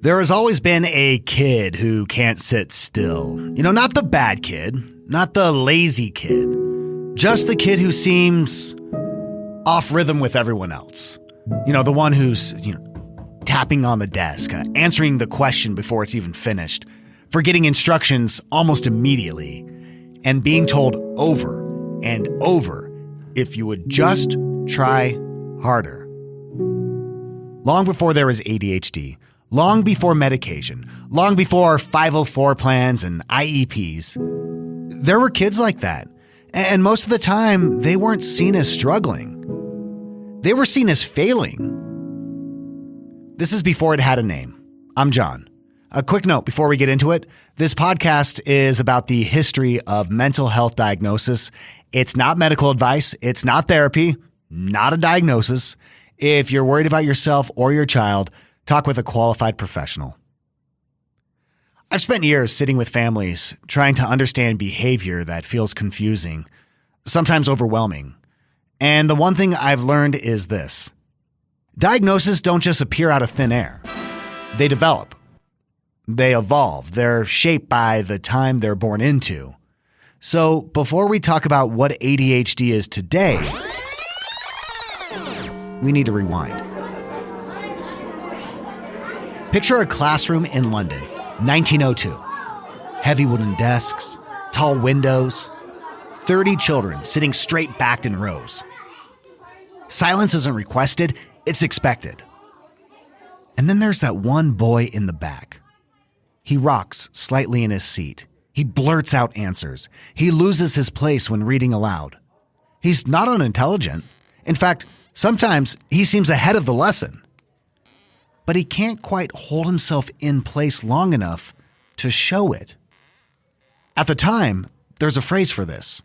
There has always been a kid who can't sit still. Not the bad kid, not the lazy kid, just the kid who seems off rhythm with everyone else. The one who's, tapping on the desk, answering the question before it's even finished, forgetting instructions almost immediately, and being told over and over if you would just try harder. Long before there was ADHD, long before medication, long before 504 plans and IEPs, there were kids like that. And most of the time, they weren't seen as struggling. They were seen as failing. This is before it had a name. I'm John. A quick note before we get into it. This podcast is about the history of mental health diagnosis. It's not medical advice. It's not therapy, not a diagnosis. If you're worried about yourself or your child, talk with a qualified professional. I've spent years sitting with families trying to understand behavior that feels confusing, sometimes overwhelming. And the one thing I've learned is this. Diagnoses don't just appear out of thin air. They develop. They evolve. They're shaped by the time they're born into. So before we talk about what ADHD is today, we need to rewind. Picture a classroom in London, 1902. Heavy wooden desks, tall windows, 30 children sitting straight-backed in rows. Silence isn't requested, it's expected. And then there's that one boy in the back. He rocks slightly in his seat. He blurts out answers. He loses his place when reading aloud. He's not unintelligent. In fact, sometimes he seems ahead of the lesson. But he can't quite hold himself in place long enough to show it. At the time, there's a phrase for this.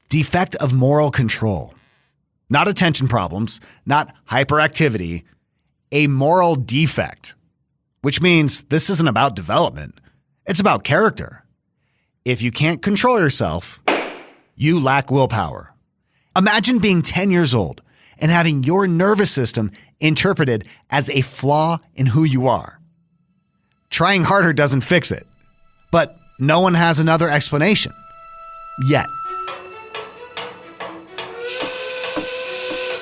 Defect of moral control. Not attention problems, not hyperactivity, a moral defect. Which means this isn't about development. It's about character. If you can't control yourself, you lack willpower. Imagine being 10 years old and having your nervous system interpreted as a flaw in who you are. Trying harder doesn't fix it, but no one has another explanation. Yet.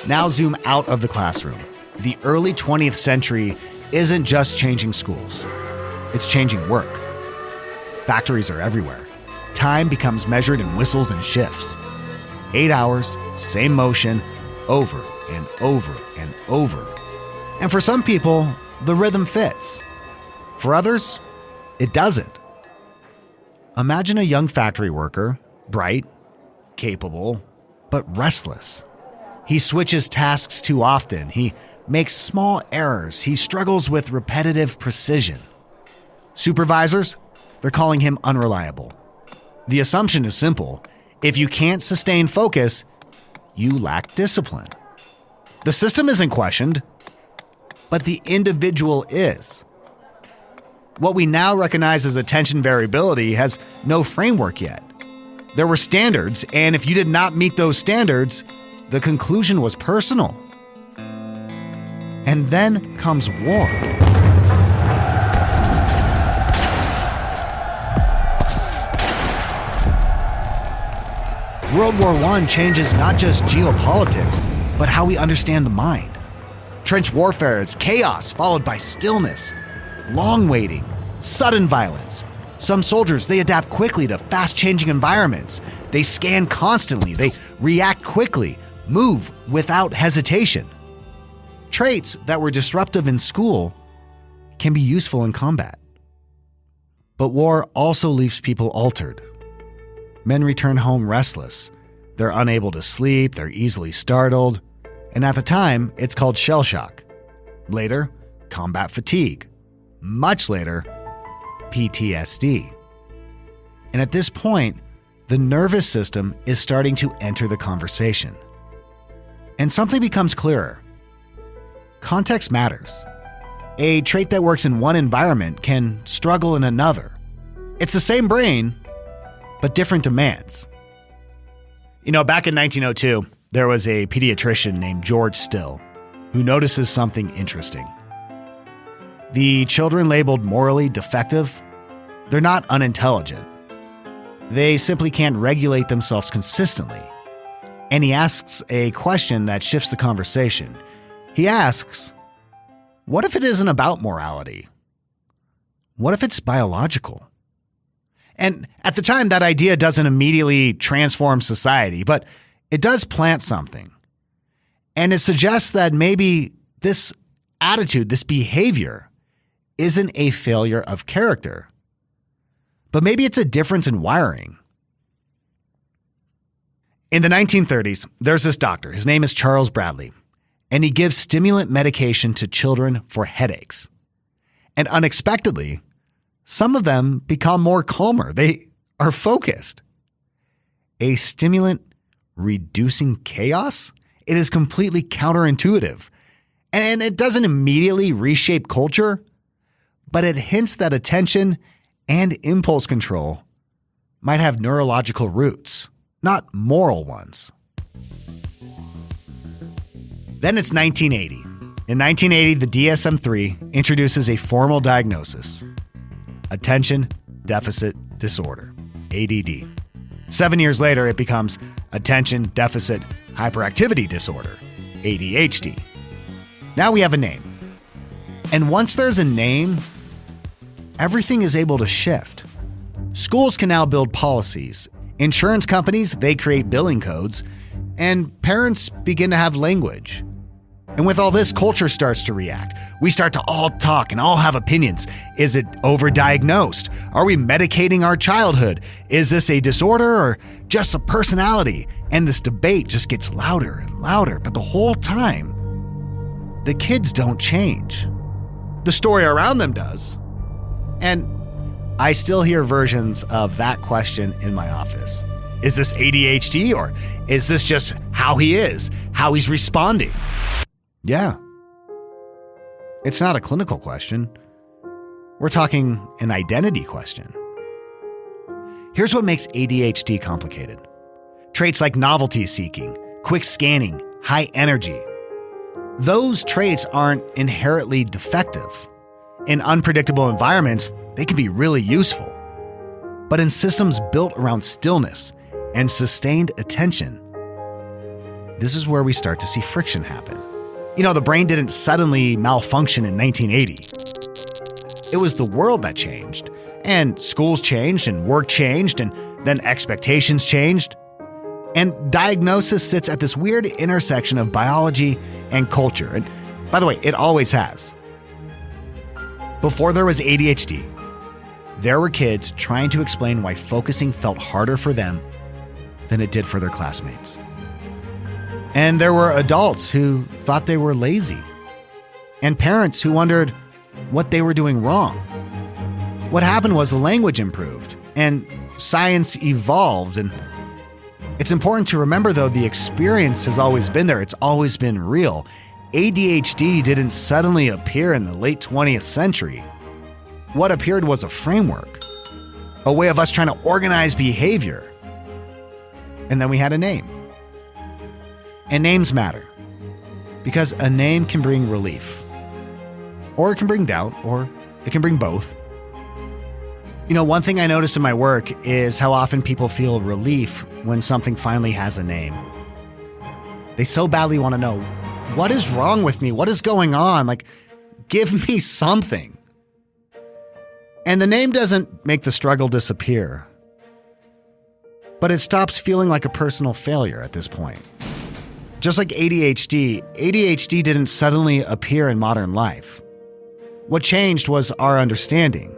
Now zoom out of the classroom. The early 20th century isn't just changing schools. It's changing work. Factories are everywhere. Time becomes measured in whistles and shifts. 8 hours, same motion, over and over and over. And for some people, the rhythm fits. For others, it doesn't. Imagine a young factory worker, bright, capable, but restless. He switches tasks too often. He makes small errors. He struggles with repetitive precision. Supervisors, they're calling him unreliable. The assumption is simple. If you can't sustain focus, you lack discipline. The system isn't questioned, but the individual is. What we now recognize as attention variability has no framework yet. There were standards, and if you did not meet those standards, the conclusion was personal. And then comes war. World War I changes not just geopolitics, but how we understand the mind. Trench warfare is chaos followed by stillness, long waiting, sudden violence. Some soldiers, they adapt quickly to fast-changing environments. They scan constantly, they react quickly, move without hesitation. Traits that were disruptive in school can be useful in combat. But war also leaves people altered. Men return home restless. They're unable to sleep, they're easily startled, and at the time, it's called shell shock. Later, combat fatigue. Much later, PTSD. And at this point, the nervous system is starting to enter the conversation. And something becomes clearer. Context matters. A trait that works in one environment can struggle in another. It's the same brain, but different demands. Back in 1902, there was a pediatrician named George Still who notices something interesting. The children labeled morally defective, they're not unintelligent. They simply can't regulate themselves consistently. And he asks a question that shifts the conversation. He asks, what if it isn't about morality? What if it's biological? And at the time, that idea doesn't immediately transform society, but it does plant something. And it suggests that maybe this attitude, this behavior, isn't a failure of character, but maybe it's a difference in wiring. In the 1930s, there's this doctor. His name is Charles Bradley, and he gives stimulant medication to children for headaches. And unexpectedly, some of them become more calmer. They are focused. A stimulant reducing chaos? It is completely counterintuitive. And it doesn't immediately reshape culture, but it hints that attention and impulse control might have neurological roots, not moral ones. Then it's 1980. In 1980, the DSM-3 introduces a formal diagnosis: attention deficit disorder, ADD. 7 years later, it becomes attention deficit hyperactivity disorder, ADHD. Now we have a name. And once there's a name, everything is able to shift. Schools can now build policies. Insurance companies, they create billing codes. And parents begin to have language. And with all this, culture starts to react. We start to all talk and all have opinions. Is it overdiagnosed? Are we medicating our childhood? Is this a disorder or just a personality? And this debate just gets louder and louder. But the whole time, the kids don't change. The story around them does. And I still hear versions of that question in my office. Is this ADHD or is this just how he is, how he's responding? Yeah. It's not a clinical question. We're talking an identity question. Here's what makes ADHD complicated. Traits like novelty seeking, quick scanning, high energy. Those traits aren't inherently defective. In unpredictable environments, they can be really useful. But in systems built around stillness and sustained attention, this is where we start to see friction happen. You know, the brain didn't suddenly malfunction in 1980. It was the world that changed, and schools changed, and work changed, and then expectations changed. And diagnosis sits at this weird intersection of biology and culture. And by the way, it always has. Before there was ADHD, there were kids trying to explain why focusing felt harder for them than it did for their classmates. And there were adults who thought they were lazy, and parents who wondered what they were doing wrong. What happened was the language improved, and science evolved. And it's important to remember, though, the experience has always been there. It's always been real. ADHD didn't suddenly appear in the late 20th century. What appeared was a framework, a way of us trying to organize behavior. And then we had a name. And names matter, because a name can bring relief, or it can bring doubt, or it can bring both. You know, one thing I notice in my work is how often people feel relief when something finally has a name. They so badly want to know, what is wrong with me? What is going on? Like, give me something. And the name doesn't make the struggle disappear, but it stops feeling like a personal failure at this point. Just like ADHD didn't suddenly appear in modern life. What changed was our understanding.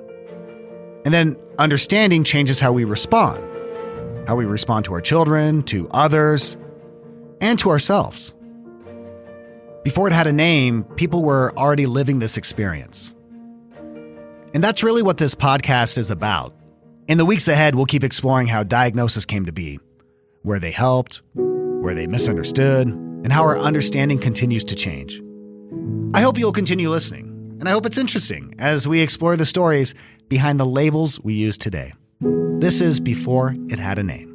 And then understanding changes how we respond to our children, to others, and to ourselves. Before it had a name, people were already living this experience. And that's really what this podcast is about. In the weeks ahead, we'll keep exploring how diagnoses came to be, where they helped, where they misunderstood, and how our understanding continues to change. I hope you'll continue listening, and I hope it's interesting as we explore the stories behind the labels we use today. This is Before It Had a Name.